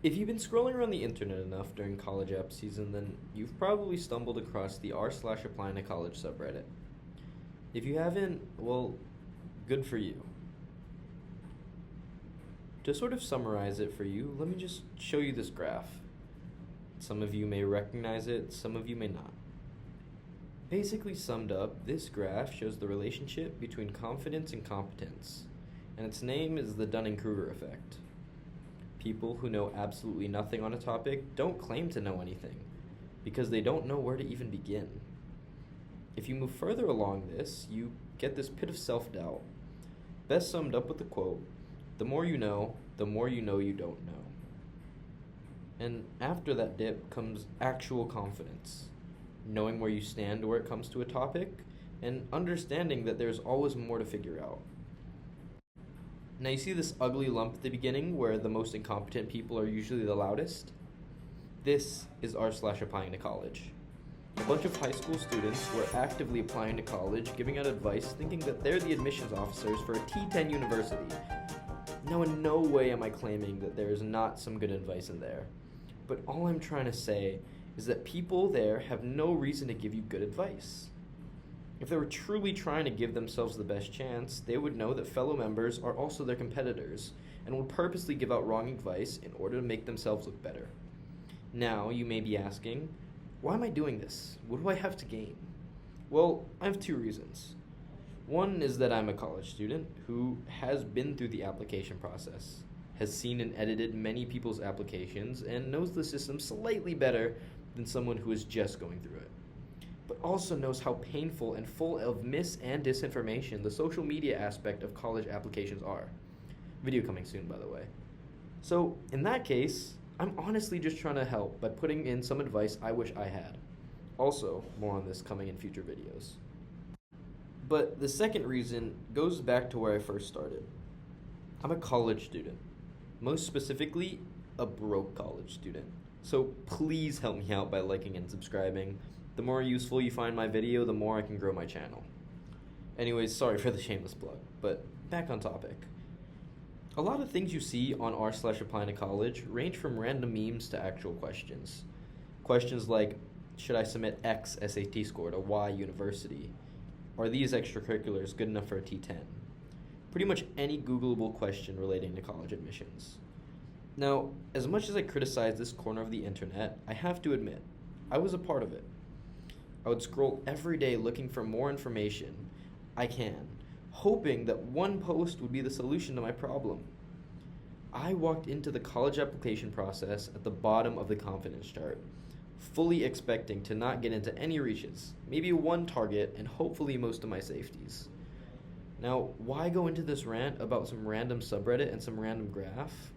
If you've been scrolling around the internet enough during college app season, then you've probably stumbled across the r/applying to college subreddit. If you haven't, well, good for you. To sort of summarize it for you, let me just show you this graph. Some of you may recognize it, some of you may not. Basically summed up, this graph shows the relationship between confidence and competence, and its name is the Dunning-Kruger effect. People who know absolutely nothing on a topic don't claim to know anything, because they don't know where to even begin. If you move further along this, you get this pit of self-doubt, best summed up with the quote, "The more you know you don't know." And after that dip comes actual confidence, knowing where you stand where it comes to a topic, and understanding that there's always more to figure out. Now you see this ugly lump at the beginning where the most incompetent people are usually the loudest? This is r/applying to college. A bunch of high school students who are actively applying to college, giving out advice, thinking that they're the admissions officers for a T10 university. Now in no way am I claiming that there is not some good advice in there, but all I'm trying to say is that people there have no reason to give you good advice. If they were truly trying to give themselves the best chance, they would know that fellow members are also their competitors and would purposely give out wrong advice in order to make themselves look better. Now, you may be asking, why am I doing this? What do I have to gain? Well, I have two reasons. One is that I'm a college student who has been through the application process, has seen and edited many people's applications, and knows the system slightly better than someone who is just going through it, but also knows how painful and full of mis- and disinformation the social media aspect of college applications are. Video coming soon, by the way. So, in that case, I'm honestly just trying to help by putting in some advice I wish I had. Also, more on this coming in future videos. But the second reason goes back to where I first started. I'm a college student. Most specifically, a broke college student. So please help me out by liking and subscribing. The more useful you find my video, the more I can grow my channel. Anyways, sorry for the shameless plug, but back on topic. A lot of things you see on r/applying to college range from random memes to actual questions. Questions like, should I submit X SAT score to Y university? Are these extracurriculars good enough for a T10? Pretty much any Googleable question relating to college admissions. Now, as much as I criticize this corner of the internet, I have to admit, I was a part of it. I would scroll every day looking for more information I can, hoping that one post would be the solution to my problem. I walked into the college application process at the bottom of the confidence chart, fully expecting to not get into any reaches, maybe one target, and hopefully most of my safeties. Now, why go into this rant about some random subreddit and some random graph?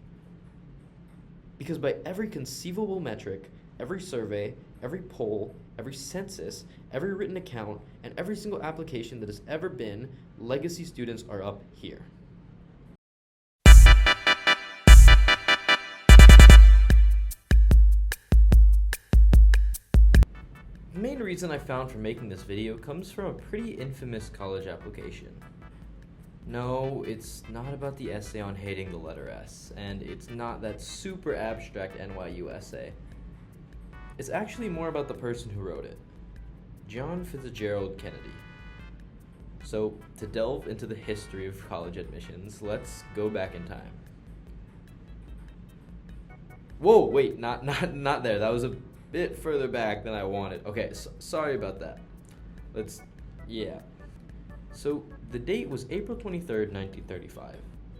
Because by every conceivable metric, every survey, every poll, every census, every written account, and every single application that has ever been, legacy students are up here. The main reason I found for making this video comes from a pretty infamous college application. No, it's not about the essay on hating the letter S, and it's not that super abstract NYU essay. It's actually more about the person who wrote it, John Fitzgerald Kennedy. So, to delve into the history of college admissions, let's go back in time. Whoa, wait, not there. That was a bit further back than I wanted. Okay, sorry about that. So, the date was April 23rd, 1935.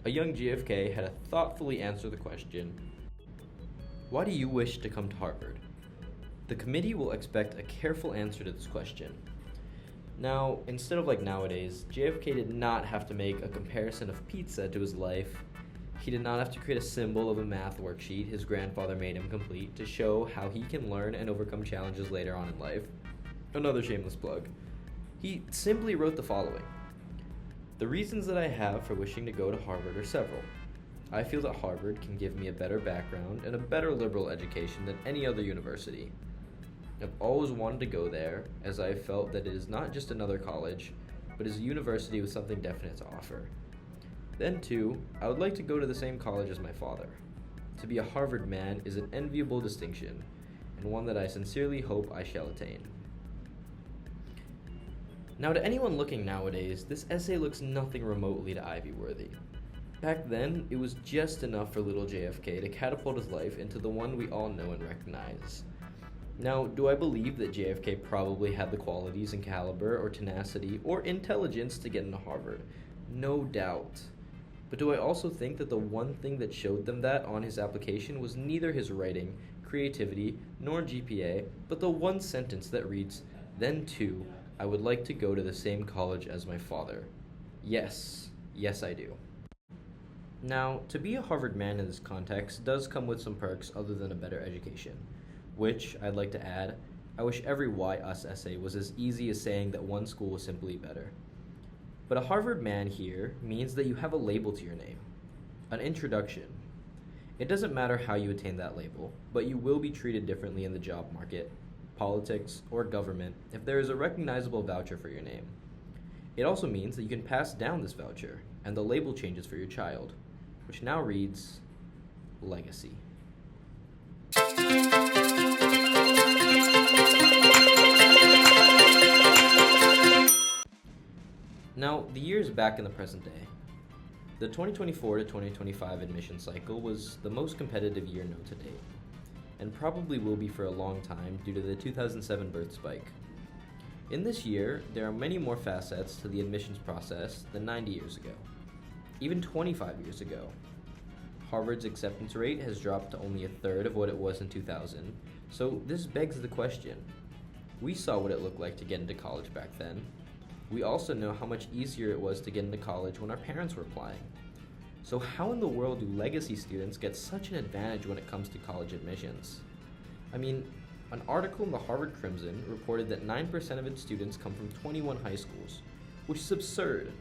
A young JFK had to thoughtfully answer the question, why do you wish to come to Harvard? The committee will expect a careful answer to this question. Now, instead of like nowadays, JFK did not have to make a comparison of pizza to his life. He did not have to create a symbol of a math worksheet his grandfather made him complete to show how he can learn and overcome challenges later on in life. Another shameless plug. He simply wrote the following. The reasons that I have for wishing to go to Harvard are several. I feel that Harvard can give me a better background and a better liberal education than any other university. I've always wanted to go there, as I have felt that it is not just another college, but is a university with something definite to offer. Then, too, I would like to go to the same college as my father. To be a Harvard man is an enviable distinction, and one that I sincerely hope I shall attain. Now, to anyone looking nowadays, this essay looks nothing remotely to Ivy-worthy. Back then, it was just enough for little JFK to catapult his life into the one we all know and recognize. Now, do I believe that JFK probably had the qualities and caliber or tenacity or intelligence to get into Harvard? No doubt. But do I also think that the one thing that showed them that on his application was neither his writing, creativity, nor GPA, but the one sentence that reads, "Then too, I would like to go to the same college as my father." Yes, I do. Now, to be a Harvard man in this context does come with some perks other than a better education, which, I'd like to add, I wish every Why Us essay was as easy as saying that one school was simply better. But a Harvard man here means that you have a label to your name, an introduction. It doesn't matter how you attain that label, but you will be treated differently in the job market, politics, or government if there is a recognizable voucher for your name. It also means that you can pass down this voucher, and the label changes for your child, which now reads legacy. Now, the years back in the present day. The 2024 to 2025 admission cycle was the most competitive year known to date, and probably will be for a long time due to the 2007 birth spike. In this year, there are many more facets to the admissions process than 90 years ago, even 25 years ago. Harvard's acceptance rate has dropped to only a third of what it was in 2000, so this begs the question. We saw what it looked like to get into college back then. We also know how much easier it was to get into college when our parents were applying. So how in the world do legacy students get such an advantage when it comes to college admissions? I mean, an article in the Harvard Crimson reported that 9% of its students come from 21 high schools, which is absurd.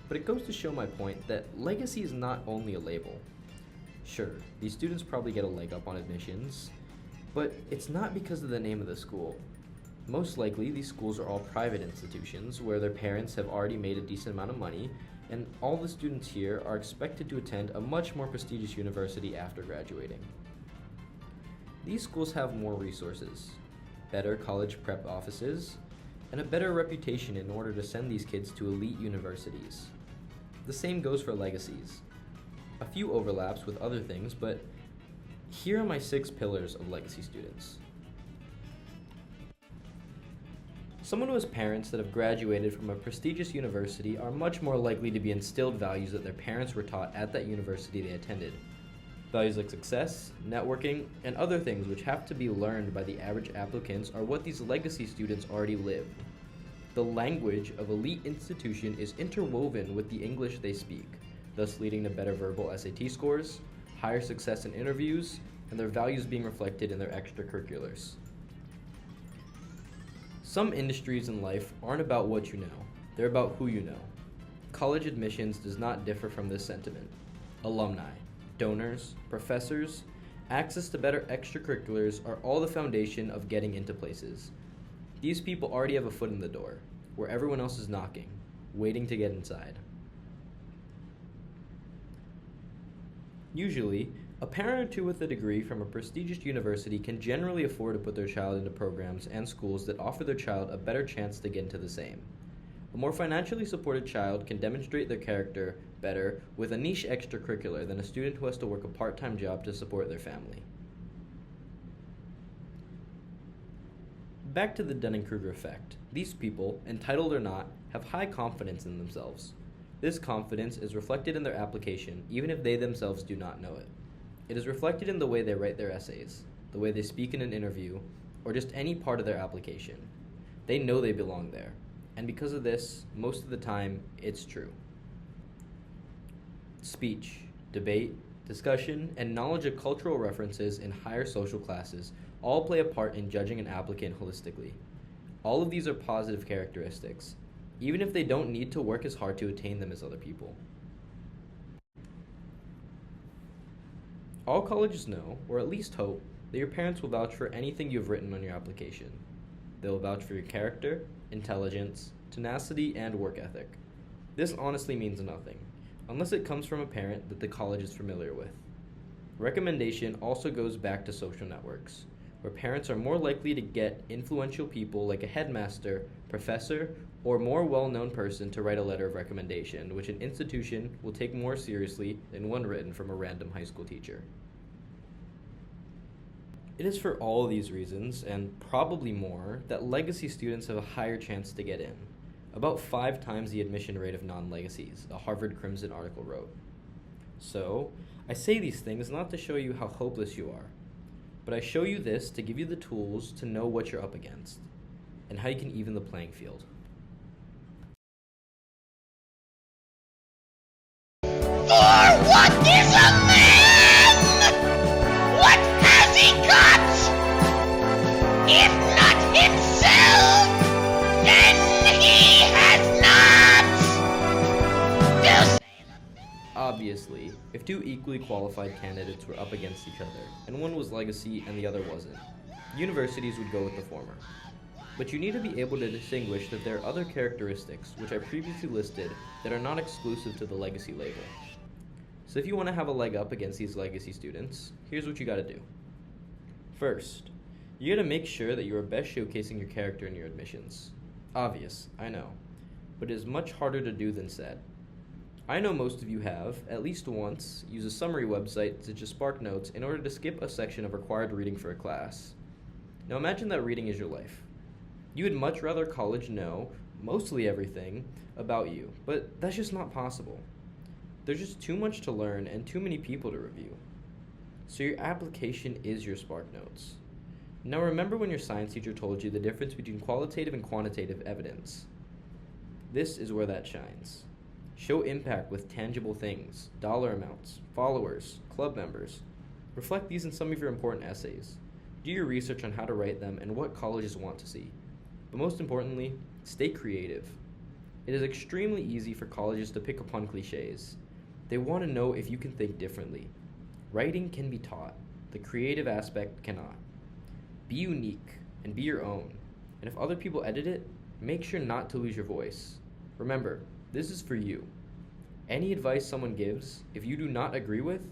But it goes to show my point that legacy is not only a label. Sure, these students probably get a leg up on admissions, but it's not because of the name of the school. Most likely, these schools are all private institutions where their parents have already made a decent amount of money, and all the students here are expected to attend a much more prestigious university after graduating. These schools have more resources, better college prep offices, and a better reputation in order to send these kids to elite universities. The same goes for legacies. A few overlaps with other things, but here are my 6 pillars of legacy students. Someone who has parents that have graduated from a prestigious university are much more likely to be instilled values that their parents were taught at that university they attended. Values like success, networking, and other things which have to be learned by the average applicants are what these legacy students already live. The language of elite institution is interwoven with the English they speak, thus leading to better verbal SAT scores, higher success in interviews, and their values being reflected in their extracurriculars. Some industries in life aren't about what you know, they're about who you know. College admissions does not differ from this sentiment. Alumni, donors, professors, access to better extracurriculars are all the foundation of getting into places. These people already have a foot in the door, where everyone else is knocking, waiting to get inside. Usually, a parent or two with a degree from a prestigious university can generally afford to put their child into programs and schools that offer their child a better chance to get into the same. A more financially supported child can demonstrate their character better with a niche extracurricular than a student who has to work a part-time job to support their family. Back to the Dunning-Kruger effect. These people, entitled or not, have high confidence in themselves. This confidence is reflected in their application, even if they themselves do not know it. It is reflected in the way they write their essays, the way they speak in an interview, or just any part of their application. They know they belong there, and because of this, most of the time, it's true. Speech, debate, discussion, and knowledge of cultural references in higher social classes all play a part in judging an applicant holistically. All of these are positive characteristics, even if they don't need to work as hard to attain them as other people. All colleges know, or at least hope, that your parents will vouch for anything you've written on your application. They will vouch for your character, intelligence, tenacity, and work ethic. This honestly means nothing, unless it comes from a parent that the college is familiar with. Recommendation also goes back to social networks, where parents are more likely to get influential people like a headmaster, professor, or more well-known person to write a letter of recommendation, which an institution will take more seriously than one written from a random high school teacher. It is for all of these reasons, and probably more, that legacy students have a higher chance to get in. About 5 times the admission rate of non-legacies, a Harvard Crimson article wrote. So, I say these things not to show you how hopeless you are, but I show you this to give you the tools to know what you're up against, and how you can even the playing field. For what is a man? What has he got? If not himself, then he has not. Obviously, if 2 equally qualified candidates were up against each other, and one was legacy and the other wasn't, universities would go with the former. But you need to be able to distinguish that there are other characteristics, which I previously listed, that are not exclusive to the legacy label. So if you want to have a leg up against these legacy students, here's what you gotta do. First, you gotta make sure that you are best showcasing your character in your admissions. Obvious, I know, but it is much harder to do than said. I know most of you have, at least once, used a summary website such as SparkNotes in order to skip a section of required reading for a class. Now imagine that reading is your life. You would much rather college know mostly everything about you, but that's just not possible. There's just too much to learn and too many people to review. So your application is your SparkNotes. Now remember when your science teacher told you the difference between qualitative and quantitative evidence. This is where that shines. Show impact with tangible things, dollar amounts, followers, club members. Reflect these in some of your important essays. Do your research on how to write them and what colleges want to see. But most importantly, stay creative. It is extremely easy for colleges to pick upon cliches. They want to know if you can think differently. Writing can be taught. The creative aspect cannot. Be unique and be your own. And if other people edit it, make sure not to lose your voice. Remember, this is for you. Any advice someone gives, if you do not agree with,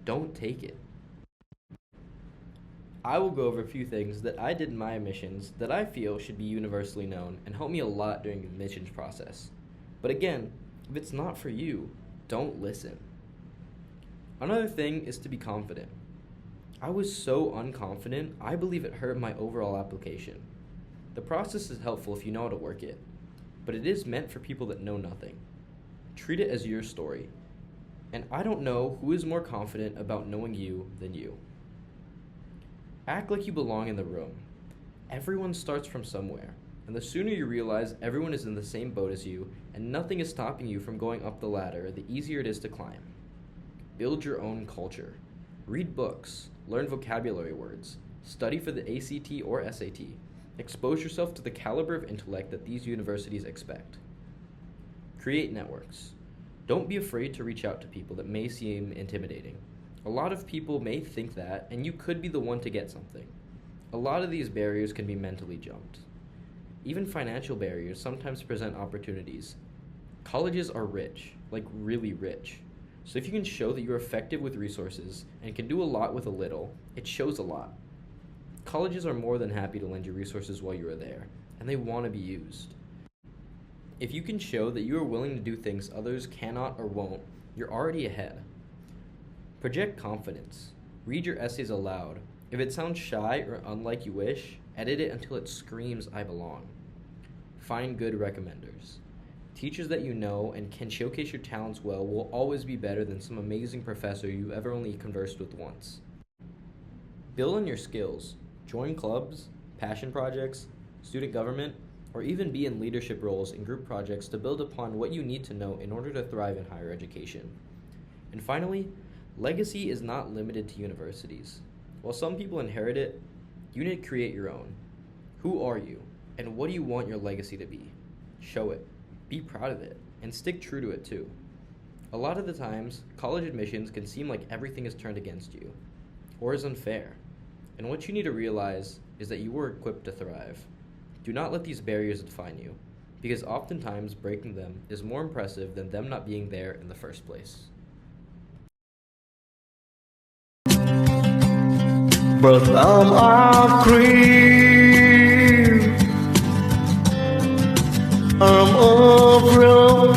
don't take it. I will go over a few things that I did in my admissions that I feel should be universally known and help me a lot during the admissions process. But again, if it's not for you, don't listen. Another thing is to be confident. I was so unconfident, I believe it hurt my overall application. The process is helpful if you know how to work it, but it is meant for people that know nothing. Treat it as your story. And I don't know who is more confident about knowing you than you. Act like you belong in the room. Everyone starts from somewhere, and the sooner you realize everyone is in the same boat as you and nothing is stopping you from going up the ladder, the easier it is to climb. Build your own culture. Read books, learn vocabulary words, study for the ACT or SAT. Expose yourself to the caliber of intellect that these universities expect. Create networks. Don't be afraid to reach out to people that may seem intimidating. A lot of people may think that, and you could be the one to get something. A lot of these barriers can be mentally jumped. Even financial barriers sometimes present opportunities. Colleges are rich, like really rich. So if you can show that you're effective with resources and can do a lot with a little, it shows a lot. Colleges are more than happy to lend you resources while you are there, and they want to be used. If you can show that you are willing to do things others cannot or won't, you're already ahead. Project confidence. Read your essays aloud. If it sounds shy or unlike you wish, edit it until it screams, "I belong." Find good recommenders. Teachers that you know and can showcase your talents well will always be better than some amazing professor you've ever only conversed with once. Build on your skills. Join clubs, passion projects, student government, or even be in leadership roles in group projects to build upon what you need to know in order to thrive in higher education. And finally, legacy is not limited to universities. While some people inherit it, you need to create your own. Who are you, and what do you want your legacy to be? Show it, be proud of it, and stick true to it too. A lot of the times, college admissions can seem like everything is turned against you, or is unfair. And what you need to realize is that you were equipped to thrive. Do not let these barriers define you, because oftentimes breaking them is more impressive than them not being there in the first place. but I'm a creep. I'm afraid of